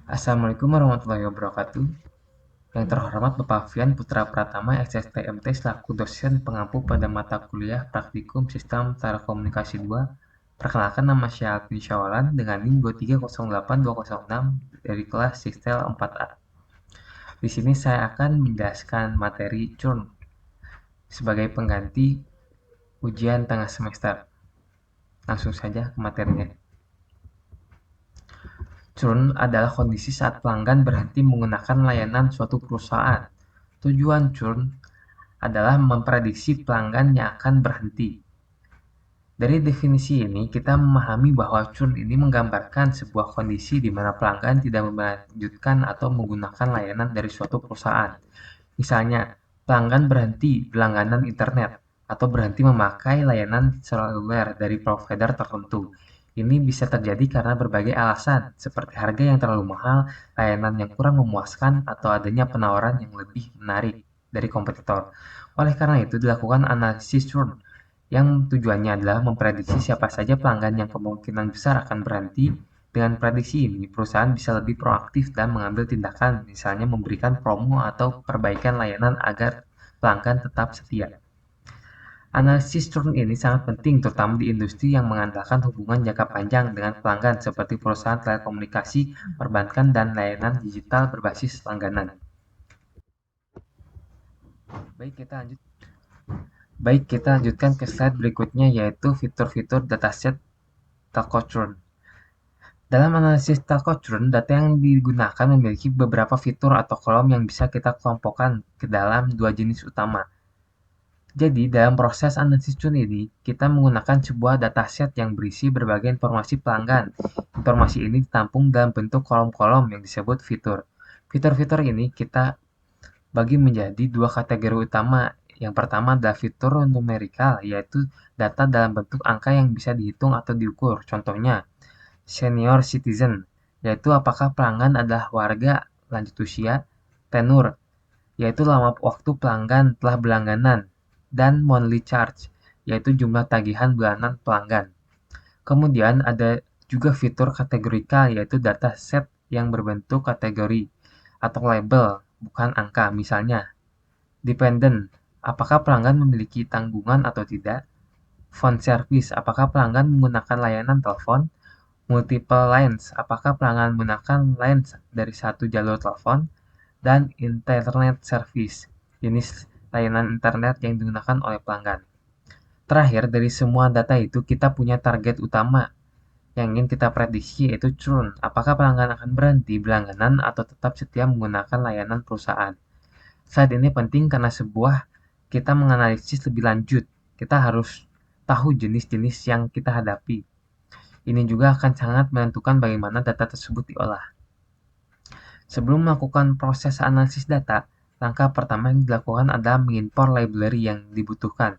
Assalamualaikum warahmatullahi wabarakatuh. Yang terhormat Bapak Fian Putra Pratama, SSTMT selaku dosen pengampu pada mata kuliah Praktikum Sistem Telekomunikasi 2. Perkenalkan, nama saya Alvin Syawalan dengan NIM 2308206 dari kelas Sistel 4A. Di sini saya akan menjelaskan materi CURN sebagai pengganti ujian tengah semester. Langsung saja ke materinya. Churn adalah kondisi saat pelanggan berhenti menggunakan layanan suatu perusahaan. Tujuan churn adalah memprediksi pelanggan yang akan berhenti. Dari definisi ini, kita memahami bahwa churn ini menggambarkan sebuah kondisi di mana pelanggan tidak melanjutkan atau menggunakan layanan dari suatu perusahaan. Misalnya, pelanggan berhenti berlangganan internet atau berhenti memakai layanan seluler dari provider tertentu. Ini bisa terjadi karena berbagai alasan, seperti harga yang terlalu mahal, layanan yang kurang memuaskan, atau adanya penawaran yang lebih menarik dari kompetitor. Oleh karena itu, dilakukan analisis churn, yang tujuannya adalah memprediksi siapa saja pelanggan yang kemungkinan besar akan berhenti. Dengan prediksi ini, perusahaan bisa lebih proaktif dan mengambil tindakan, misalnya memberikan promo atau perbaikan layanan agar pelanggan tetap setia. Analisis churn ini sangat penting terutama di industri yang mengandalkan hubungan jangka panjang dengan pelanggan seperti perusahaan telekomunikasi, perbankan, dan layanan digital berbasis langganan. Baik, kita lanjut. Baik, kita lanjutkan ke slide berikutnya, yaitu fitur-fitur dataset telco churn. Dalam analisis telco churn, data yang digunakan memiliki beberapa fitur atau kolom yang bisa kita kelompokkan ke dalam dua jenis utama. Jadi, dalam proses analisis churn ini, kita menggunakan sebuah dataset yang berisi berbagai informasi pelanggan. Informasi ini ditampung dalam bentuk kolom-kolom yang disebut fitur. Fitur-fitur ini kita bagi menjadi dua kategori utama. Yang pertama adalah fitur numerikal, yaitu data dalam bentuk angka yang bisa dihitung atau diukur. Contohnya, senior citizen, yaitu apakah pelanggan adalah warga lanjut usia, tenur, yaitu lama waktu pelanggan telah berlangganan, dan monthly charge, yaitu jumlah tagihan bulanan pelanggan. Kemudian ada juga fitur kategorikal, yaitu data set yang berbentuk kategori atau label, bukan angka. Misalnya, dependent, apakah pelanggan memiliki tanggungan atau tidak. Phone service, apakah pelanggan menggunakan layanan telepon. Multiple lines, apakah pelanggan menggunakan lines dari satu jalur telepon. Dan internet service, jenis layanan internet yang digunakan oleh pelanggan. Terakhir, dari semua data itu kita punya target utama yang ingin kita prediksi, yaitu churn. Apakah pelanggan akan berhenti berlangganan atau tetap setia menggunakan layanan perusahaan. Slide ini penting karena kita menganalisis lebih lanjut. Kita harus tahu jenis-jenis yang kita hadapi. Ini juga akan sangat menentukan bagaimana data tersebut diolah. Sebelum melakukan proses analisis data, langkah pertama yang dilakukan adalah mengimpor library yang dibutuhkan.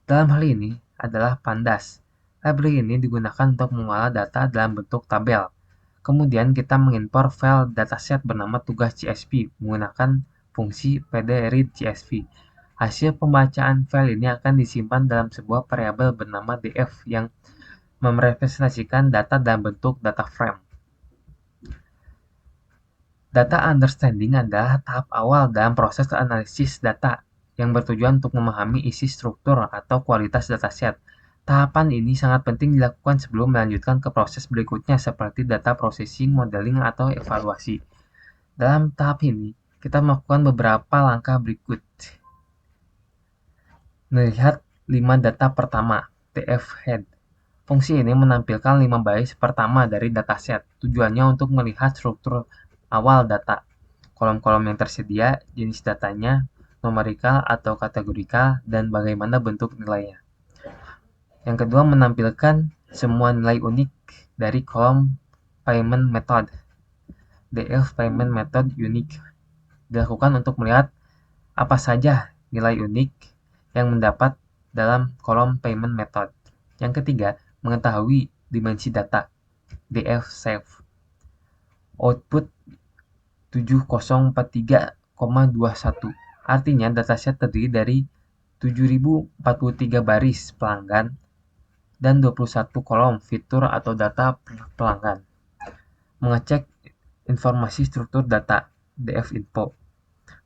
Dalam hal ini adalah Pandas. Library ini digunakan untuk mengolah data dalam bentuk tabel. Kemudian kita mengimpor file dataset bernama tugas CSV menggunakan fungsi pd-read CSV. Hasil pembacaan file ini akan disimpan dalam sebuah variabel bernama df yang merepresentasikan data dalam bentuk data frame. Data understanding adalah tahap awal dalam proses analisis data yang bertujuan untuk memahami isi struktur atau kualitas dataset. Tahapan ini sangat penting dilakukan sebelum melanjutkan ke proses berikutnya seperti data processing, modeling, atau evaluasi. Dalam tahap ini, kita melakukan beberapa langkah berikut. Melihat 5 data pertama, TF head. Fungsi ini menampilkan 5 baris pertama dari dataset. Tujuannya untuk melihat struktur awal data, kolom-kolom yang tersedia, jenis datanya, numerikal atau kategorikal, dan bagaimana bentuk nilainya. Yang kedua, menampilkan semua nilai unik dari kolom payment method. DF payment method unique dilakukan untuk melihat apa saja nilai unik yang mendapat dalam kolom payment method. Yang ketiga, mengetahui dimensi data. DF save. Output 7043,21. Artinya dataset terdiri dari 7043 baris pelanggan dan 21 kolom fitur atau data pelanggan. Mengecek informasi struktur data (df info),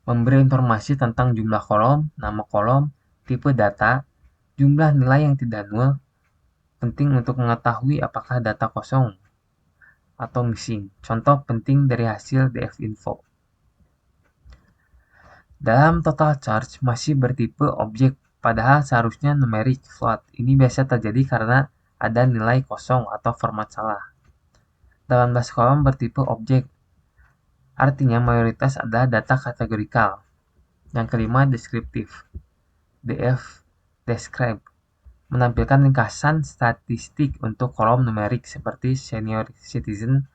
memberi informasi tentang jumlah kolom, nama kolom, tipe data, jumlah nilai yang tidak nul, penting untuk mengetahui apakah data kosong atau missing. Contoh penting dari hasil df info. Dalam total charge masih bertipe objek, padahal seharusnya numeric float. Ini biasa terjadi karena ada nilai kosong atau format salah. 18 kolom bertipe objek, artinya mayoritas adalah data kategorikal. Yang kelima, deskriptif. df describe menampilkan ringkasan statistik untuk kolom numerik seperti senior citizen,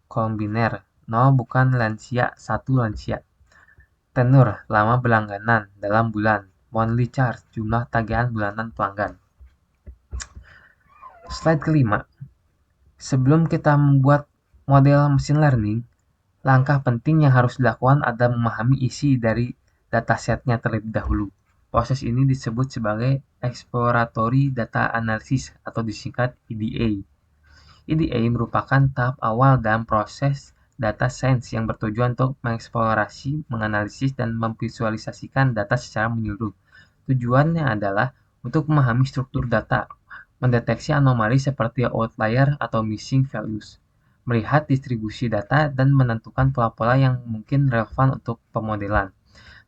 kolom biner, 0 bukan lansia, 1 lansia. Tenur, lama berlangganan, dalam bulan. Monthly charge, jumlah tagihan bulanan pelanggan. Slide kelima. Sebelum kita membuat model machine learning, langkah penting yang harus dilakukan adalah memahami isi dari datasetnya terlebih dahulu. Proses ini disebut sebagai exploratory data analysis atau disingkat EDA. EDA merupakan tahap awal dalam proses data science yang bertujuan untuk mengeksplorasi, menganalisis, dan memvisualisasikan data secara menyeluruh. Tujuannya adalah untuk memahami struktur data, mendeteksi anomali seperti outlier atau missing values, melihat distribusi data, dan menentukan pola-pola yang mungkin relevan untuk pemodelan.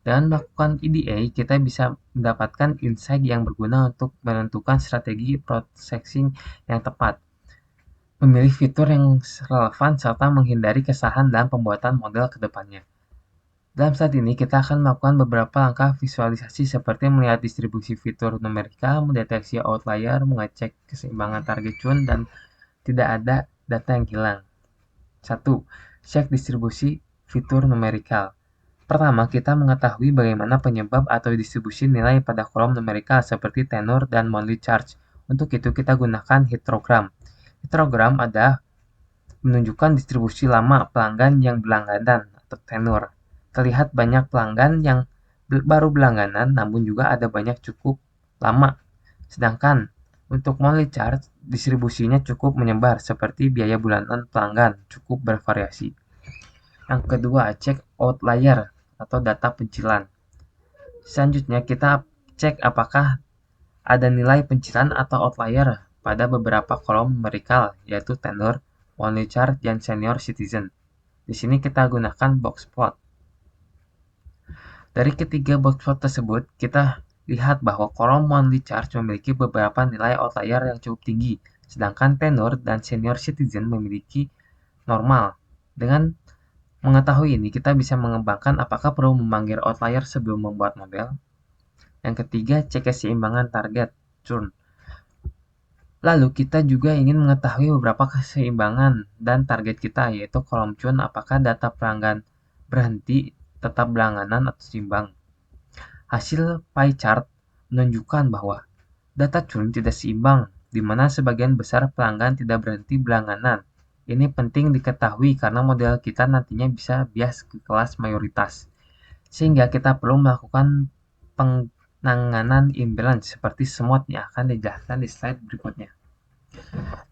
Dengan melakukan EDA, kita bisa mendapatkan insight yang berguna untuk menentukan strategi processing yang tepat, memilih fitur yang relevan, serta menghindari kesalahan dalam pembuatan model ke depannya. Dalam saat ini, kita akan melakukan beberapa langkah visualisasi seperti melihat distribusi fitur numerika, mendeteksi outlier, mengecek keseimbangan target cun, dan tidak ada data yang hilang. 1. Cek distribusi fitur numerikal. Pertama, kita mengetahui bagaimana penyebab atau distribusi nilai pada kolom numerikal seperti tenor dan monthly charge. Untuk itu, kita gunakan histogram. Histogram adalah menunjukkan distribusi lama pelanggan yang berlangganan atau tenor. Terlihat banyak pelanggan yang baru berlangganan, namun juga ada banyak cukup lama. Sedangkan untuk monthly charge, distribusinya cukup menyebar, seperti biaya bulanan pelanggan cukup bervariasi. Yang kedua, cek outlier atau data pencilan. Selanjutnya, kita cek apakah ada nilai pencilan atau outlier pada beberapa kolom numerikal, yaitu tenor, monthly charge, dan senior citizen. Di sini kita gunakan box plot. Dari ketiga box plot tersebut, kita lihat bahwa kolom monthly charge memiliki beberapa nilai outlier yang cukup tinggi, sedangkan tenor dan senior citizen memiliki normal. Dengan mengetahui ini, kita bisa mengembangkan apakah perlu memanggil outlier sebelum membuat model. Yang ketiga, cek keseimbangan target churn. Lalu kita juga ingin mengetahui beberapa keseimbangan dan target kita, yaitu kolom churn, apakah data pelanggan berhenti, tetap berlangganan, atau seimbang. Hasil pie chart menunjukkan bahwa data churn tidak seimbang, di mana sebagian besar pelanggan tidak berhenti berlangganan. Ini penting diketahui karena model kita nantinya bisa bias ke kelas mayoritas, sehingga kita perlu melakukan penanganan imbalance seperti SMOD yang akan dijelaskan di slide berikutnya.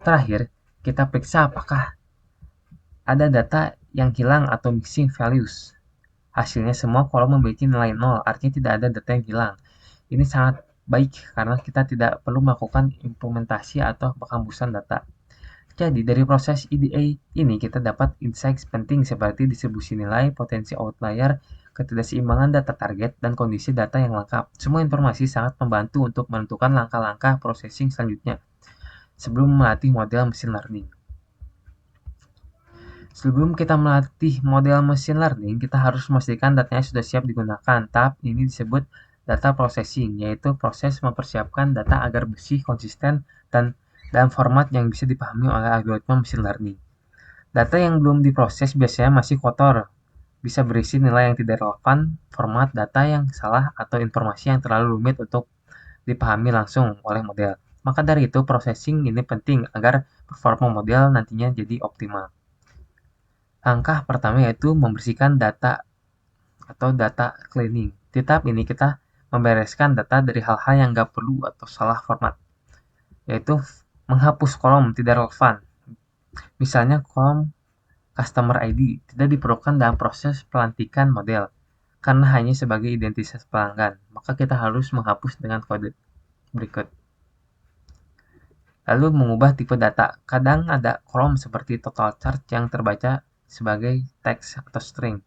Terakhir, kita periksa apakah ada data yang hilang atau missing values. Hasilnya semua kolom memiliki nilai 0, artinya tidak ada data yang hilang. Ini sangat baik karena kita tidak perlu melakukan implementasi atau penghambusan data. Jadi, dari proses EDA ini kita dapat insights penting seperti distribusi nilai, potensi outlier, ketidakseimbangan data target, dan kondisi data yang lengkap. Semua informasi sangat membantu untuk menentukan langkah-langkah processing selanjutnya sebelum melatih model machine learning. Sebelum kita melatih model machine learning, kita harus memastikan datanya sudah siap digunakan. Tahap ini disebut data processing, yaitu proses mempersiapkan data agar bersih, konsisten, dan dalam format yang bisa dipahami oleh algoritma machine learning. Data yang belum diproses biasanya masih kotor, bisa berisi nilai yang tidak relevan, format data yang salah, atau informasi yang terlalu rumit untuk dipahami langsung oleh model. Maka dari itu, processing ini penting agar performa model nantinya jadi optimal. Langkah pertama yaitu membersihkan data atau data cleaning. Di tahap ini kita membereskan data dari hal-hal yang nggak perlu atau salah format, yaitu menghapus kolom tidak relevan. Misalnya kolom customer ID tidak diperlukan dalam proses pelantikan model karena hanya sebagai identitas pelanggan. Maka kita harus menghapus dengan kode berikut. Lalu mengubah tipe data. Kadang ada kolom seperti total charge yang terbaca sebagai teks atau string,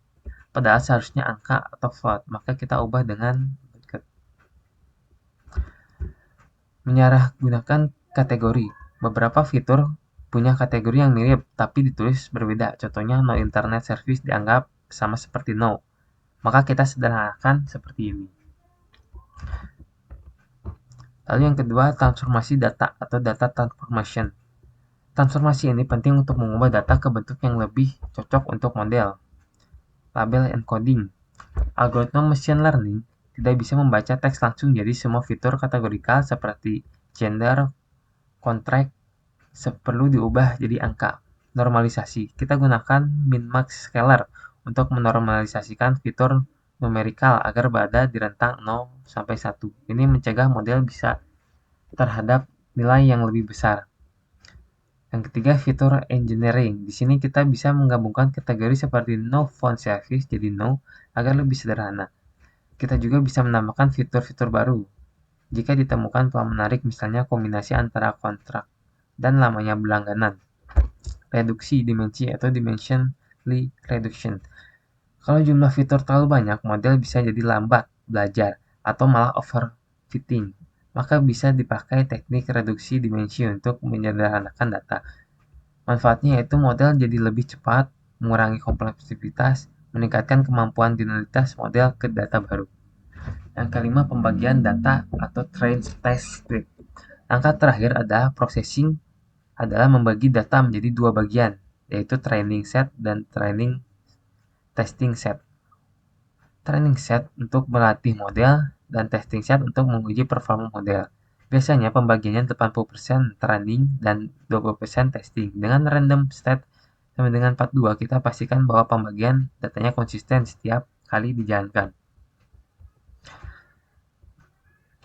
padahal seharusnya angka atau float. Maka kita ubah dengan berikut. Menyalahgunakan kategori. Beberapa fitur punya kategori yang mirip tapi ditulis berbeda. Contohnya no internet service dianggap sama seperti no. Maka kita sederhanakan seperti ini. Lalu yang kedua, transformasi data atau data transformation. Transformasi ini penting untuk mengubah data ke bentuk yang lebih cocok untuk model. Label encoding. Algoritma machine learning tidak bisa membaca teks langsung, jadi semua fitur kategorikal seperti gender, contract, perlu diubah jadi angka. Normalisasi. Kita gunakan min-max scaler untuk menormalisasikan fitur numerikal agar berada di rentang 0 sampai 1. Ini mencegah model bisa terhadap nilai yang lebih besar. Yang ketiga, fitur engineering. Di sini kita bisa menggabungkan kategori seperti no font service jadi no agar lebih sederhana. Kita juga bisa menambahkan fitur-fitur baru jika ditemukan peluang menarik, misalnya kombinasi antara kontrak dan lamanya berlangganan. Reduksi dimensi atau dimensionally reduction. Kalau jumlah fitur terlalu banyak, model bisa jadi lambat belajar atau malah overfitting. Maka bisa dipakai teknik reduksi dimensi untuk menyederhanakan data. Manfaatnya yaitu model jadi lebih cepat, mengurangi kompleksitas, meningkatkan kemampuan dinamitas model ke data baru. Yang kelima, pembagian data atau train test script. Langkah terakhir adalah processing, adalah membagi data menjadi dua bagian, yaitu training set dan testing set. Training set untuk melatih model dan testing set untuk menguji performa model. Biasanya pembagiannya 80% training dan 20% testing. Dengan random state sama dengan 42, kita pastikan bahwa pembagian datanya konsisten setiap kali dijalankan.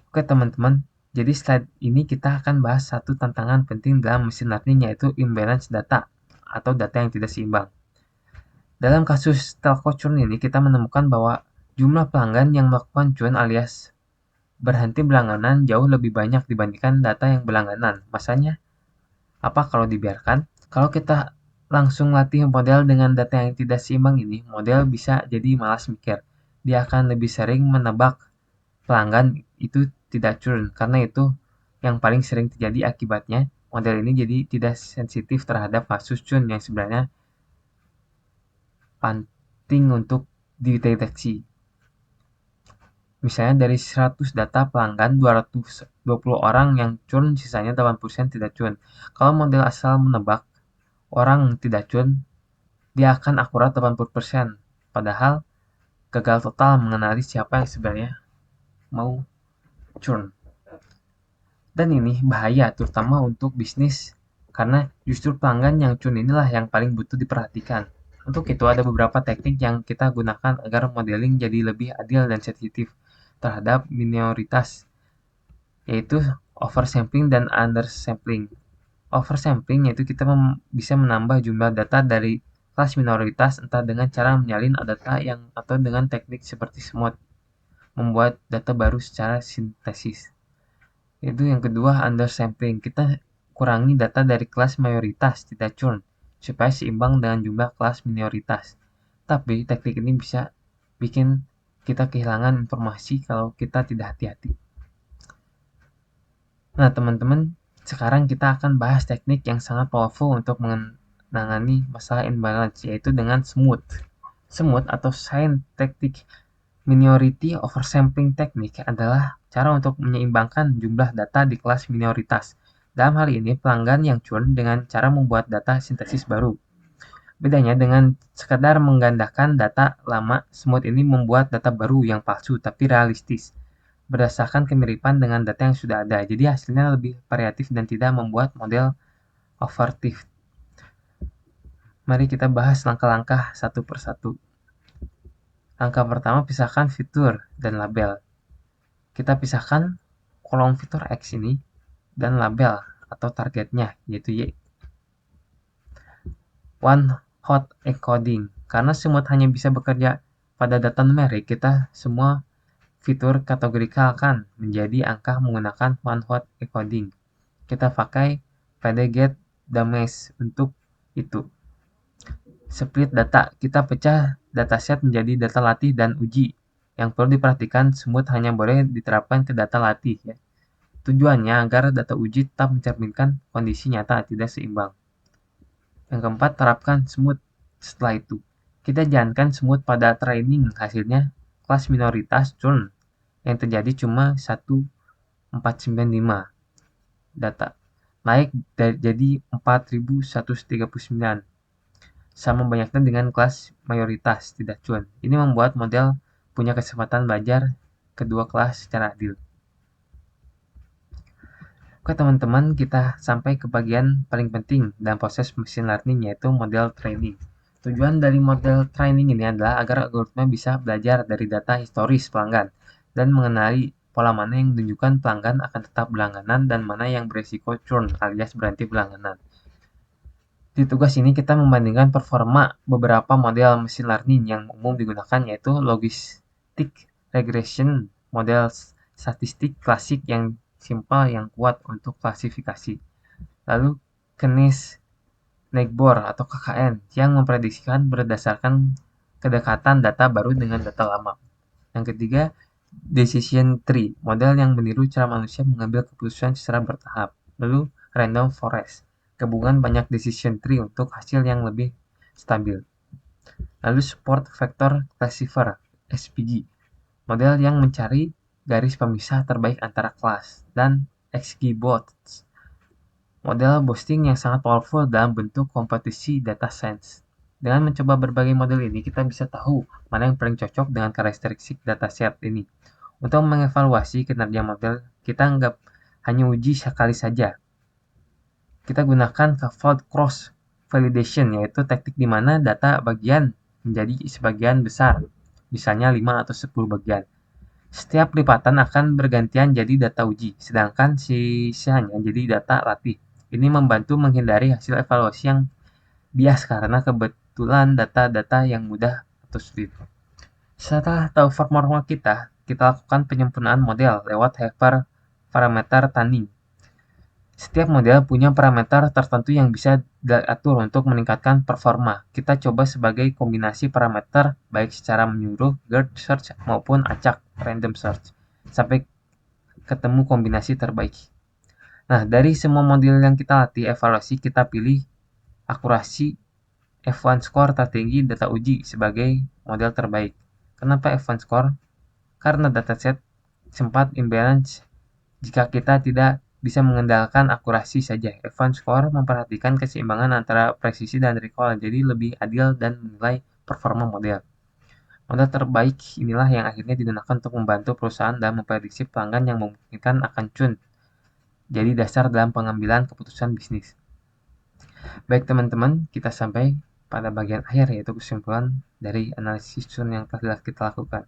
Oke teman-teman, jadi slide ini kita akan bahas satu tantangan penting dalam machine learning, yaitu imbalance data atau data yang tidak seimbang. Dalam kasus telco churn ini, kita menemukan bahwa jumlah pelanggan yang melakukan churn alias berhenti berlangganan jauh lebih banyak dibandingkan data yang berlangganan. Masanya, apa kalau dibiarkan? Kalau kita langsung latih model dengan data yang tidak seimbang ini, model bisa jadi malas mikir. Dia akan lebih sering menebak pelanggan itu tidak churn, karena itu yang paling sering terjadi. Akibatnya, model ini jadi tidak sensitif terhadap kasus churn yang sebenarnya penting untuk dideteksi. Misalnya dari 100 data pelanggan, 220 orang yang churn, sisanya 80% tidak churn. Kalau model asal menebak orang tidak churn, dia akan akurat 80%. Padahal gagal total mengenali siapa yang sebenarnya mau churn. Dan ini bahaya terutama untuk bisnis, karena justru pelanggan yang churn inilah yang paling butuh diperhatikan. Untuk itu ada beberapa teknik yang kita gunakan agar modeling jadi lebih adil dan sensitif terhadap minoritas, yaitu oversampling dan undersampling. Oversampling yaitu kita bisa menambah jumlah data dari kelas minoritas entah dengan cara menyalin data yang atau dengan teknik seperti smooth, membuat data baru secara sintesis. Itu yang kedua, undersampling. Kita kurangi data dari kelas mayoritas, tidak churn, supaya seimbang dengan jumlah kelas minoritas. Tapi teknik ini bisa bikin kita kehilangan informasi kalau kita tidak hati-hati. Nah, teman-teman, sekarang kita akan bahas teknik yang sangat powerful untuk menangani masalah imbalance, yaitu dengan smooth. Smooth atau synthetic minority oversampling technique adalah cara untuk menyeimbangkan jumlah data di kelas minoritas. Dalam hal ini, pelanggan yang churn dengan cara membuat data sintesis baru. Bedanya dengan sekadar menggandakan data lama, smooth ini membuat data baru yang palsu tapi realistis, berdasarkan kemiripan dengan data yang sudah ada. Jadi hasilnya lebih variatif dan tidak membuat model overfit. Mari kita bahas langkah-langkah satu persatu. Langkah pertama, pisahkan fitur dan label. Kita pisahkan kolom fitur X ini dan label atau targetnya, yaitu Y. One hot encoding. Karena semut hanya bisa bekerja pada data numerik, kita semua fitur kategorikalkan menjadi angka menggunakan one hot encoding. Kita pakai pdget database untuk itu. Split data, kita pecah dataset menjadi data latih dan uji. Yang perlu diperhatikan, semut hanya boleh diterapkan ke data latih ya. Tujuannya agar data uji tetap mencerminkan kondisi nyata tidak seimbang. Yang keempat, terapkan smooth. Setelah itu, kita jalankan smooth pada training. Hasilnya, kelas minoritas churn yang terjadi cuma 1495 data. Naik jadi 4139. Sama banyaknya dengan kelas mayoritas tidak churn. Ini membuat model punya kesempatan belajar kedua kelas secara adil. Oke teman-teman, kita sampai ke bagian paling penting dalam proses machine learning, yaitu model training. Tujuan dari model training ini adalah agar algoritma bisa belajar dari data historis pelanggan dan mengenali pola mana yang menunjukkan pelanggan akan tetap berlangganan dan mana yang beresiko churn alias berhenti berlangganan. Di tugas ini kita membandingkan performa beberapa model machine learning yang umum digunakan, yaitu logistic regression, model statistik klasik yang simpel yang kuat untuk klasifikasi. Lalu Knight-Neighbor atau KKN yang memprediksikan berdasarkan kedekatan data baru dengan data lama. Yang ketiga, Decision Tree, model yang meniru cara manusia mengambil keputusan secara bertahap. Lalu Random Forest, gabungan banyak decision tree untuk hasil yang lebih stabil. Lalu Support Vector Classifier, SVG, model yang mencari garis pemisah terbaik antara kelas. Dan XGBoost, model boosting yang sangat powerful dalam bentuk kompetisi data science. Dengan mencoba berbagai model ini, kita bisa tahu mana yang paling cocok dengan karakteristik dataset ini. Untuk mengevaluasi kinerja model, kita anggap hanya uji sekali saja. Kita gunakan fold cross validation, yaitu teknik di mana data bagian menjadi sebagian besar, misalnya 5 atau 10 bagian. Setiap lipatan akan bergantian jadi data uji, sedangkan sisanya jadi data latih. Ini membantu menghindari hasil evaluasi yang bias karena kebetulan data-data yang mudah atau sulit. Setelah tahu formula kita lakukan penyempurnaan model lewat hyperparameter tuning. Setiap model punya parameter tertentu yang bisa diatur untuk meningkatkan performa. Kita coba sebagai kombinasi parameter baik secara menyeluruh, GERD search maupun acak, random search, sampai ketemu kombinasi terbaik. Nah, dari semua model yang kita latih evaluasi, kita pilih akurasi F1 score tertinggi data uji sebagai model terbaik. Kenapa F1 score? Karena dataset sempat imbalance jika kita tidak bisa mengandalkan akurasi saja. F1 score memperhatikan keseimbangan antara presisi dan recall, jadi lebih adil dan menilai performa model. Model terbaik inilah yang akhirnya digunakan untuk membantu perusahaan dalam memprediksi pelanggan yang memungkinkan akan churn. Jadi dasar dalam pengambilan keputusan bisnis. Baik teman-teman, kita sampai pada bagian akhir, yaitu kesimpulan dari analisis churn yang telah kita lakukan.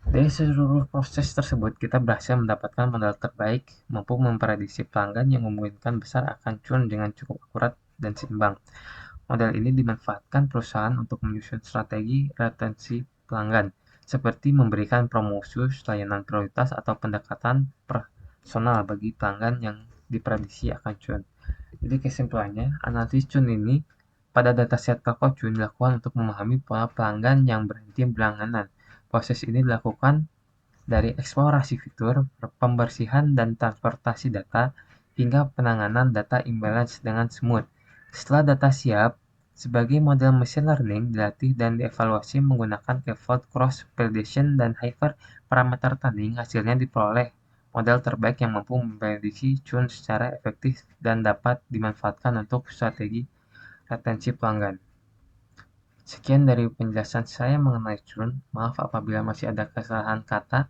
Dari seluruh proses tersebut, kita berhasil mendapatkan model terbaik, mampu memprediksi pelanggan yang memungkinkan besar akan churn dengan cukup akurat dan seimbang. Model ini dimanfaatkan perusahaan untuk menyusun strategi retensi pelanggan, seperti memberikan promosi, layanan prioritas, atau pendekatan personal bagi pelanggan yang diprediksi akan churn. Jadi kesimpulannya, analisis churn ini pada dataset toko churn dilakukan untuk memahami pola pelanggan yang berhenti berlangganan. Proses ini dilakukan dari eksplorasi fitur, pembersihan dan transportasi data, hingga penanganan data imbalance dengan smooth. Setelah data siap, sebagai model machine learning dilatih dan dievaluasi menggunakan fold cross validation dan hyperparameter tuning, hasilnya diperoleh model terbaik yang mampu memprediksi churn secara efektif dan dapat dimanfaatkan untuk strategi retensi pelanggan. Sekian dari penjelasan saya mengenai churn. Maaf apabila masih ada kesalahan kata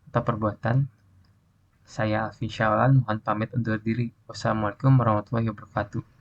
atau perbuatan. Saya Alvin Syawlan, mohon pamit undur diri. Wassalamualaikum warahmatullahi wabarakatuh.